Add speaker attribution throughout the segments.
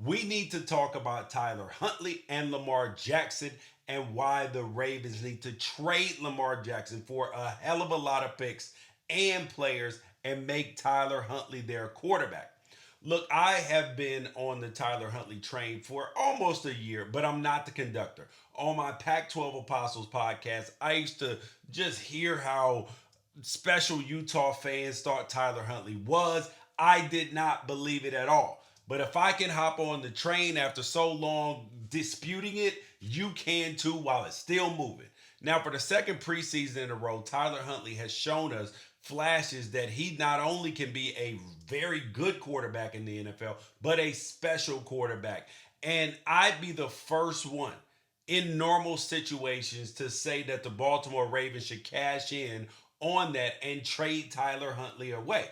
Speaker 1: we need to talk about Tyler Huntley and Lamar Jackson and why the Ravens need to trade Lamar Jackson for a hell of a lot of picks and players and make Tyler Huntley their quarterback. Look, I have been on the Tyler Huntley train for almost a year, but I'm not the conductor. On my Pac 12 Apostles podcast, I used to just hear how special Utah fans thought Tyler Huntley was. I did not believe it at all. But if I can hop on the train after so long disputing it, you can too while it's still moving. Now, for the second preseason in a row, Tyler Huntley has shown us flashes that he not only can be a very good quarterback in the NFL, but a special quarterback. And I'd be the first one in normal situations to say that the Baltimore Ravens should cash in on that and trade Tyler Huntley away.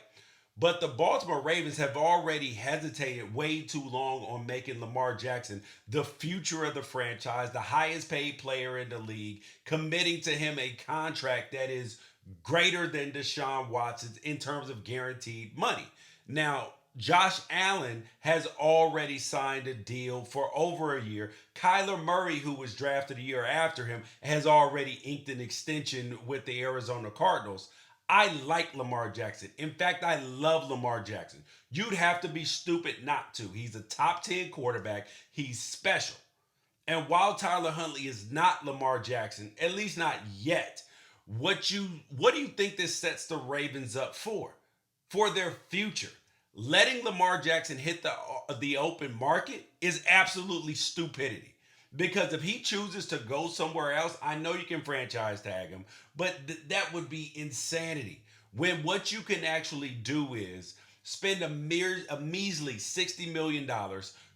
Speaker 1: But the Baltimore Ravens have already hesitated way too long on making Lamar Jackson the future of the franchise, the highest paid player in the league, committing to him a contract that is greater than Deshaun Watson's in terms of guaranteed money. Now, Josh Allen has already signed a deal for over a year. Kyler Murray, who was drafted a year after him, has already inked an extension with the Arizona Cardinals. I like Lamar Jackson. In fact, I love Lamar Jackson. You'd have to be stupid not to. He's a top 10 quarterback. He's special. And while Tyler Huntley is not Lamar Jackson, at least not yet, what do you think this sets the Ravens up for? For their future. Letting Lamar Jackson hit the open market is absolutely stupidity. Because if he chooses to go somewhere else, I know you can franchise tag him, but that would be insanity. When what you can actually do is spend a measly $60 million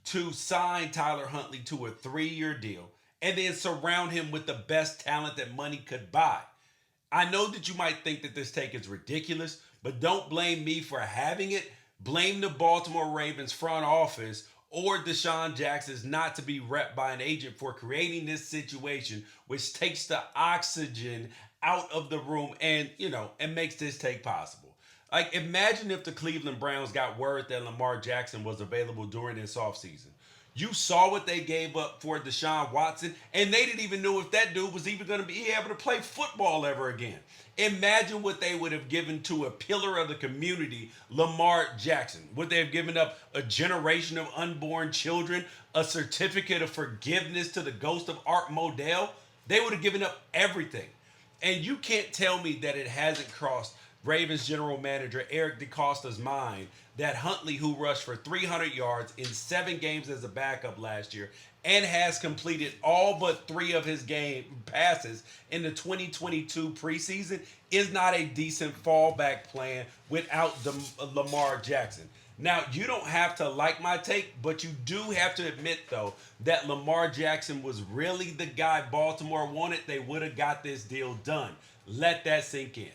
Speaker 1: to sign Tyler Huntley to a 3-year deal and then surround him with the best talent that money could buy. I know that you might think that this take is ridiculous, but don't blame me for having it. Blame the Baltimore Ravens front office or Deshaun Jackson's not to be repped by an agent for creating this situation, which takes the oxygen out of the room and makes this take possible. Like, imagine if the Cleveland Browns got word that Lamar Jackson was available during this offseason. You saw what they gave up for Deshaun Watson, and they didn't even know if that dude was even going to be able to play football ever again. Imagine what they would have given to a pillar of the community, Lamar Jackson. Would they have given up a generation of unborn children, a certificate of forgiveness to the ghost of Art Modell? They would have given up everything. And you can't tell me that it hasn't crossed Ravens general manager Eric DeCosta's mind that Huntley, who rushed for 300 yards in 7 games as a backup last year and has completed all but 3 of his game passes in the 2022 preseason, is not a decent fallback plan without the Lamar Jackson. Now, you don't have to like my take, but you do have to admit, though, that Lamar Jackson was really the guy Baltimore wanted. They would have got this deal done. Let that sink in.